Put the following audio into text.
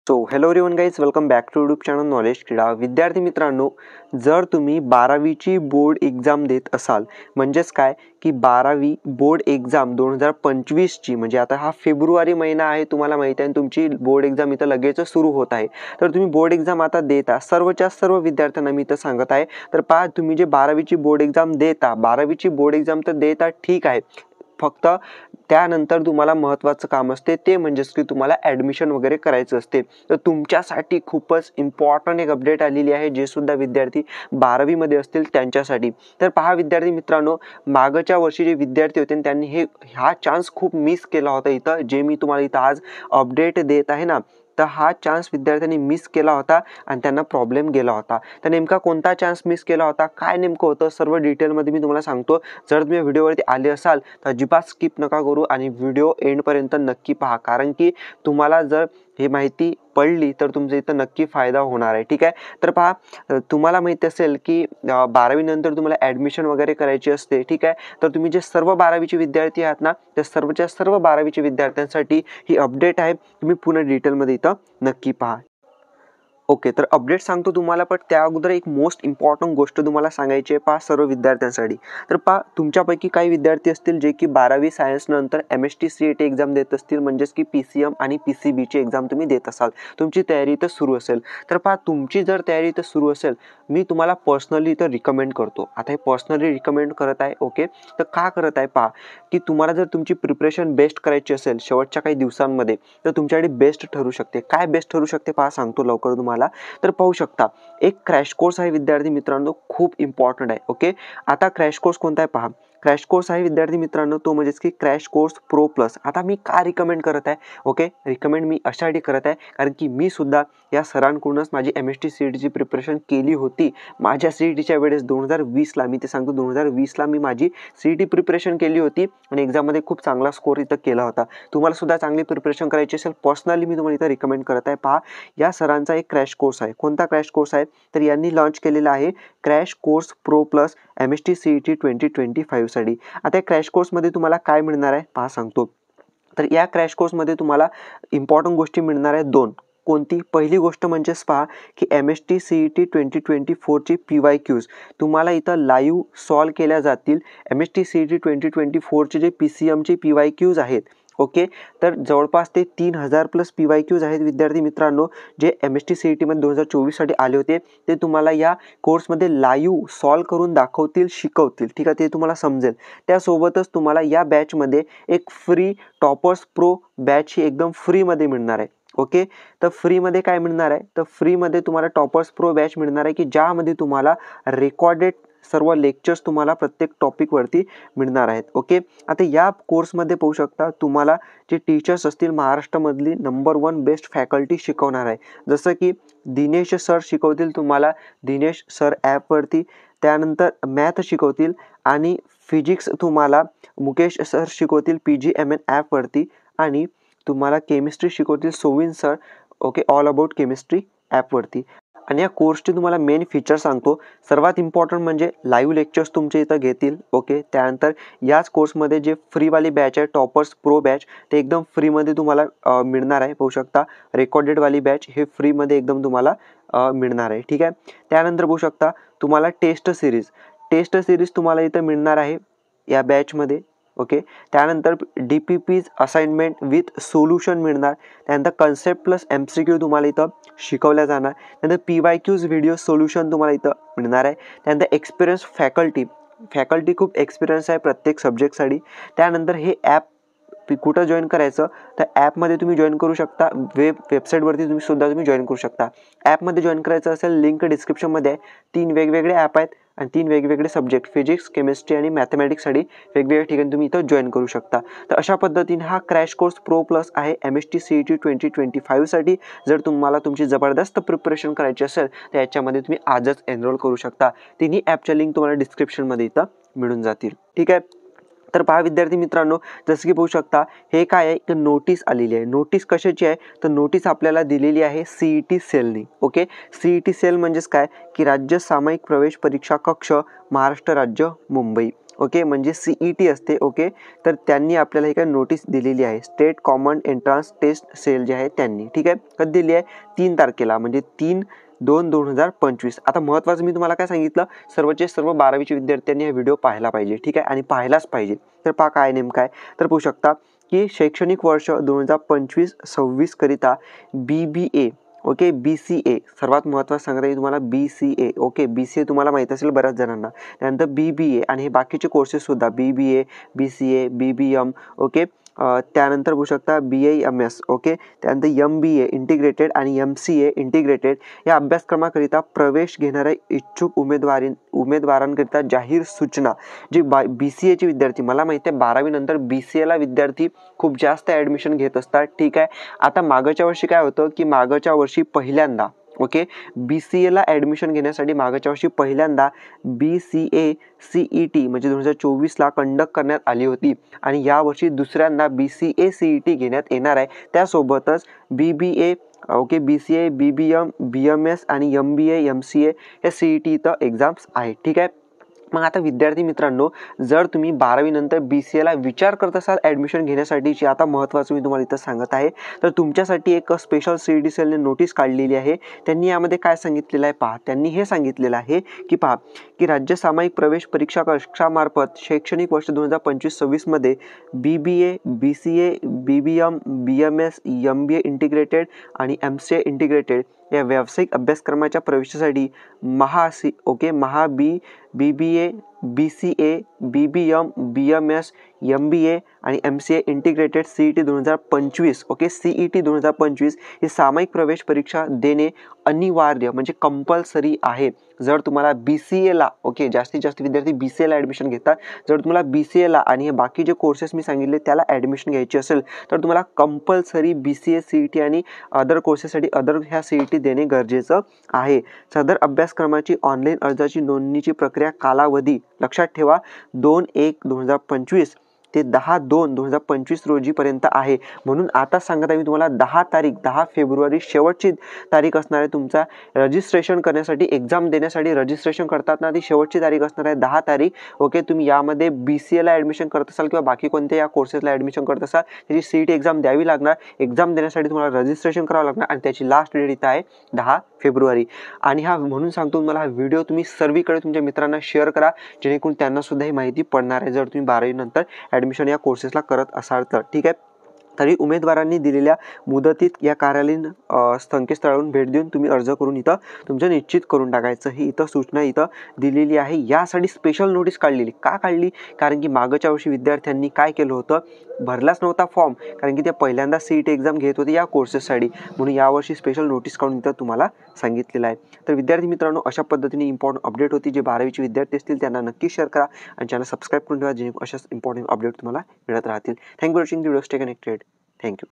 So hello everyone guys, welcome back to YouTube channel Knowledge Krida. विद्यार्थी मित्रांनो, जर तुम्ही 12वीची बोर्ड एक्झाम देत असाल, म्हणजेच काय की 12वी बोर्ड एक्झाम 2025ची, म्हणजे आता हा फेब्रुवारी महिना आहे, तुम्हाला माहिती आहे, तुमची बोर्ड एक्झाम इथं लगेच सुरू होत आहे. तर तुम्ही बोर्ड एक्झाम आता देता, सर्वच्या सर्व विद्यार्थ्यांना मी इथं सांगत आहे. तर पहा, तुम्ही जे 12वीची बोर्ड एक्झाम देता, 12वीची बोर्ड एक्झाम तर देता, ठीक आहे, फक्त त्यानंतर तुम्हाला महत्त्वाचं काम असते, ते म्हणजेच की तुम्हाला ॲडमिशन वगैरे करायचं असते. तर तुमच्यासाठी खूपच इम्पॉर्टंट एक अपडेट आलेली आहे, जे सुद्धा विद्यार्थी 12वीमध्ये असतील त्यांच्यासाठी. तर पहा विद्यार्थी मित्रांनो, मागच्या वर्षी जे विद्यार्थी होते त्यांनी हा चान्स खूप मिस केला होता. इथं जे मी तुम्हाला इथं आज अपडेट देत आहे ना, तर हा चान्स विद्यार्थ्यांनी मिस केला होता आणि त्यांना प्रॉब्लेम गेला होता. तर नेमका कोणता चान्स मिस केला होता, काय नेमकं होतं, सर्व डिटेलमध्ये मी तुम्हाला सांगतो. जर तुम्ही व्हिडिओवरती आले असाल तर अजिबात स्किप नका करू आणि व्हिडिओ एंडपर्यंत नक्की पहा, कारण की तुम्हाला जर ही माहिती पडली तर तुमचा इथं नक्की फायदा होणार आहे. ठीक आहे, तर पहा, तुम्हाला माहिती असेल की 12वी नंतर तुम्हाला ॲडमिशन वगैरे करायची असते. ठीक आहे, तर तुम्ही जे सर्व 12वीचे विद्यार्थी आहात ना, त्या सर्वच्या सर्व 12वीचे विद्यार्थ्यांसाठी ही अपडेट आहे. तुम्ही पूर्ण डिटेलमध्ये इथं नक्की पहा. ओके, तर अपडेट सांगतो तुम्हाला, पण त्या अगोदर एक मोस्ट इम्पॉर्टंट गोष्ट तुम्हाला सांगायची आहे पहा सर्व विद्यार्थ्यांसाठी. तर पहा, तुमच्यापैकी काही विद्यार्थी असतील जे की 12वी सायन्स नंतर MST CET एक्झाम देत असतील, म्हणजेच की PCM आणि PCBची एक्झाम तुम्ही देत असाल, तुमची तयारी इथं सुरू असेल. तर पहा, तुमची जर तयारी इथं सुरू असेल, मी तुम्हाला पर्सनली इथं रिकमेंड करतो. आता हे पर्सनली रिकमेंड करत आहे. ओके, तर का करत आहे पहा, की तुम्हाला जर तुमची प्रिपरेशन बेस्ट करायची असेल शेवटच्या काही दिवसांमध्ये, तर तुमच्यासाठी बेस्ट ठरू शकते. काय बेस्ट ठरू शकते पहा, सांगतो लवकर तुम्हाला. तर पाहू शकता, एक क्रॅश कोर्स आहे विद्यार्थी मित्रांनो, खूप इम्पॉर्टंट आहे. ओके, आता क्रॅश कोर्स कोणता आहे पहा. क्रॅश कोर्स आहे विद्यार्थी मित्रांनो, तो म्हणजेच की क्रॅश कोर्स प्रो प्लस. आता मी का रिकमेंड करत आहे, ओके, रिकमेंड मी अशासाठी करत आहे कारण की मी सुद्धा या सरांकडूनच माझी MST CETची प्रिपरेशन केली होती. माझ्या CETच्या वेळेस 2020ला, मी ते सांगतो 2020ला मी माझी CET प्रिपरेशन केली होती आणि एक्झाममध्ये खूप चांगला स्कोर इथं केला होता. तुम्हाला सुद्धा चांगली प्रिपरेशन करायची असेल, पर्सनली मी तुम्हाला इथं रिकमेंड करत आहे. पहा, या सरांचा एक क्रॅश कोर्स आहे. कोणता क्रॅश कोर्स आहे, तर यांनी लॉन्च केलेला आहे crash course pro plus MST CET 2025 साठी. आता या क्रॅश कोर्समध्ये तुम्हाला काय मिळणार आहे पहा, सांगतो. तर या क्रॅश कोर्समध्ये तुम्हाला इम्पॉर्टंट गोष्टी मिळणार आहेत दोन. कोणती, पहिली गोष्ट म्हणजेच पहा की MST CET 2024ची PYQs तुम्हाला इथं लाईव्ह सॉल्व केल्या जातील. MST CET 2024चे जे PCMचे PYQs आहेत, ओके, तर जवळपास ते 3000+ PYQs आहेत विद्यार्थी मित्रांनो, जे MST CETमध्ये 2024साठी आले होते. ते तुम्हाला या कोर्समध्ये लाईव्ह सॉल्व करून दाखवतील, शिकवतील. ठीक आहे, ते तुम्हाला समजेल. त्यासोबतच तुम्हाला या बॅचमध्ये एक फ्री टॉपर्स प्रो बॅच ही एकदम फ्रीमध्ये मिळणार आहे. ओके, तर फ्रीमध्ये काय मिळणार आहे, तर फ्रीमध्ये तुम्हाला टॉपर्स प्रो बॅच मिळणार आहे, की ज्यामध्ये तुम्हाला रेकॉर्डेड सर्व लेक्चर्स तुम्हाला प्रत्येक टॉपिकवरती मिळणार आहेत. ओके, आता या कोर्समध्ये पाहू शकता, तुम्हाला जे टीचर्स असतील महाराष्ट्रामधली नंबर 1 बेस्ट फॅकल्टी शिकवणार आहे. जसं की दिनेश सर शिकवतील तुम्हाला, दिनेश सर ॲपवरती. त्यानंतर मॅथ शिकवतील आणि फिजिक्स तुम्हाला मुकेश सर शिकवतील PGMN ॲपवरती. आणि तुम्हाला केमिस्ट्री शिकवतील Sovin sir, okay, all about chemistry ॲपवरती. आणि या कोर्सचे तुम्हाला मेन फीचर सांगतो. सर्वात इम्पॉर्टंट म्हणजे लाईव्ह लेक्चर्स तुमचे इथं घेतील. ओके, त्यानंतर याच कोर्समध्ये जे फ्रीवाली बॅच आहे टॉपर्स प्रो बॅच, ते एकदम फ्रीमध्ये तुम्हाला मिळणार आहे. पाहू शकता, रेकॉर्डेडवाली बॅच हे फ्रीमध्ये एकदम तुम्हाला मिळणार आहे. ठीक आहे, त्यानंतर पाहू शकता तुम्हाला टेस्ट सिरीज तुम्हाला इथं मिळणार आहे या बॅचमध्ये. ओके, त्यानंतर DPPs असाइनमेंट विथ सोल्युशन मिळणार. त्यानंतर कन्सेप्ट प्लस MCQ तुम्हाला इथं शिकवल्या जाणार. त्यानंतर PYQs व्हिडिओ सोल्युशन तुम्हाला इथं मिळणार आहे. त्यानंतर एक्सपिरियन्स फॅकल्टी खूप एक्सपिरियन्स आहे प्रत्येक सब्जेक्टसाठी. त्यानंतर हे ॲप कुठं जॉईन करायचं, तर ॲपमध्ये तुम्ही जॉईन करू शकता. वेबसाईटवरती तुम्ही जॉईन करू शकता. ॲपमध्ये जॉईन करायचं असेल, लिंक डिस्क्रिप्शनमध्ये आहे. 3 वेगवेगळे ॲप आहेत आणि 3 वेगवेगळे सब्जेक्ट, फिजिक्स, केमिस्ट्री आणि मॅथमॅटिक्ससाठी वेगवेगळ्या ठिकाणी तुम्ही इथं जॉईन करू शकता. तर अशा पद्धतीने हा क्रॅश कोर्स प्रो प्लस आहे MST CET 2025 साठी. जर तुम्हाला तुमची जबरदस्त प्रिपरेशन करायची असेल, तर याच्यामध्ये तुम्ही आजच एनरोल करू शकता. तिन्ही ॲपच्या लिंक तुम्हाला डिस्क्रिप्शनमध्ये इथं मिळून जातील. ठीक आहे, तर पहा विद्यार्थी मित्रांनो, जसं की पाहू शकता, हे काय आहे, एक नोटीस आलेली आहे. नोटीस कशाची आहे, तर नोटीस आपल्याला दिलेली आहे CET सेलनी. ओके, CET सेल म्हणजेच काय, की राज्य सामायिक प्रवेश परीक्षा कक्ष, महाराष्ट्र राज्य, मुंबई. ओके, म्हणजे CET असते. ओके, तर त्यांनी आपल्याला ही काय नोटीस दिलेली आहे, state common entrance test cell जे आहे त्यांनी. ठीक आहे, कधी दिली आहे? 3 तारखेला, म्हणजे 3/2/2025. आता महत्त्वाचं मी तुम्हाला काय सांगितलं, सर्वचे सर्व 12वीचे विद्यार्थ्यांनी हा व्हिडिओ पाहायला पाहिजे. ठीक आहे, आणि पाहायलाच पाहिजे. तर पहा काय नेमकं आहे, तर पाहू शकता की शैक्षणिक वर्ष 2025-26 करिता BBA, ओके, BCA, सर्वात महत्त्वाचं सांगता येईल तुम्हाला BCA. ओके, BCA तुम्हाला माहीत असेल बऱ्याच जणांना. त्यानंतर BBA आणि हे बाकीचे कोर्सेससुद्धा BBA, BCA, BBM. ओके, त्यानंतर बघू शकता BIMS. ओके, त्यानंतर MBA इंटिग्रेटेड आणि MCA इंटिग्रेटेड या अभ्यासक्रमाकरिता प्रवेश घेणाऱ्या इच्छुक उमेदवारांकरिता जाहीर सूचना. जी BCAचे विद्यार्थी, मला माहिती आहे 12वी नंतर BCAला विद्यार्थी खूप जास्त ॲडमिशन घेत असतात. ठीक आहे, आता मागच्या वर्षी काय होतं की मागच्या वर्षी पहिल्यांदा, ओके, BCAला ॲडमिशन घेण्यासाठी मागच्या वर्षी पहिल्यांदा BCA CET म्हणजे 2024ला कंडक्ट करण्यात आली होती आणि यावर्षी दुसऱ्यांदा BCA CET घेण्यात येणार आहे. त्यासोबतच BBA, okay, BCA, BBM, BMS आणि MBA MCA या CET इथं एक्झाम्स आहेत. ठीक आहे, मग आता विद्यार्थी मित्रांनो, जर तुम्ही 12वी नंतर BCAला विचार करत असाल ॲडमिशन घेण्यासाठीची, आता महत्त्वाचं मी तुम्हाला इथं सांगत आहे, तर तुमच्यासाठी एक स्पेशल CET सेलने नोटीस काढलेली आहे. त्यांनी यामध्ये काय सांगितलेलं आहे पहा, त्यांनी हे सांगितलेलं आहे की पहा की राज्य सामायिक प्रवेश परीक्षा कक्षामार्फत शैक्षणिक वर्ष 2025-26 मध्ये BBA, BCA, BBM, BMS, MBA integrated आणि MCA इंटिग्रेटेड या व्यावसायिक अभ्यासक्रमाच्या प्रवेशासाठी BBA, BCA, BBM, BMS, MBA आणि MCA integrated CET 2025, okay, CET 2025 ही सामायिक प्रवेश परीक्षा देणे अनिवार्य म्हणजे कंपल्सरी आहे. जर तुम्हाला BCAला, ओके, जास्तीत जास्त विद्यार्थी BCAला ॲडमिशन घेतात. जर तुम्हाला BCAला आणि हे बाकी जे कोर्सेस मी सांगितले त्याला ॲडमिशन घ्यायची असेल तर तुम्हाला कंपल्सरी BCA CET आणि अदर कोर्सेससाठी ह्या CET देणे गरजेचं आहे. सदर अभ्यासक्रमाची ऑनलाईन अर्जाची नोंदणीची प्रक्रिया कालावधी लक्षात ठेवा 2/1/2025 ते 10/2/2025 रोजीपर्यंत आहे. म्हणून आता सांगत आहे मी तुम्हाला 10 फेब्रुवारी शेवटची तारीख असणार आहे तुमचा रजिस्ट्रेशन करण्यासाठी. एक्झाम देण्यासाठी रजिस्ट्रेशन करतात ना, ती शेवटची तारीख असणार आहे 10 तारीख. ओके, तुम्ही यामध्ये BCAला ॲडमिशन करत असाल किंवा बाकी कोणत्या या कोर्सेसला ॲडमिशन करत असाल, त्याची CET एक्झाम द्यावी लागणार. एक्झाम देण्यासाठी तुम्हाला रजिस्ट्रेशन करावं लागणार आणि त्याची लास्ट डेट इथं आहे 10 फेब्रुवारी. आणि म्हणून सांगतो तुम्हाला, हा व्हिडिओ तुम्ही सर्वीकडे तुमच्या मित्रांना शेअर करा, जेणेकरून त्यांना सुद्धा ही माहिती पडणार आहे जर तुम्ही 12वी नंतर ॲडमिशन या कोर्सेसला करत असाल तर. ठीक आहे, तरी उमेदवारांनी दिलेल्या मुदतीत या कार्यालयीन संकेतस्थळावरून भेट देऊन तुम्ही अर्ज करून इथं तुमचं निश्चित करून टाकायचं. ही इथं सूचना इथं दिलेली आहे. यासाठी स्पेशल नोटीस काढलेली का काढली, कारण की मागच्या वर्षी विद्यार्थ्यांनी काय केलं होतं, भरलाच नव्हता फॉर्म, कारण की ते पहिल्यांदा CET एक्झाम घेत होते या कोर्सेससाठी. म्हणून यावर्षी स्पेशल नोटीस काढून इथं तुम्हाला सांगितलेलं आहे. तर विद्यार्थी मित्रांनो, अशा पद्धतीने इम्पॉर्टंट अपडेट होती. जे 12वीचे विद्यार्थी असतील त्यांना नक्की शेअर करा आणि चॅनल सबस्क्राईब करून ठेवा, जेणेकरून अशाच इम्पॉर्टंट अपडेट तुम्हाला मिळत राहतील. Thank you for watching. Video stay connected. Thank you.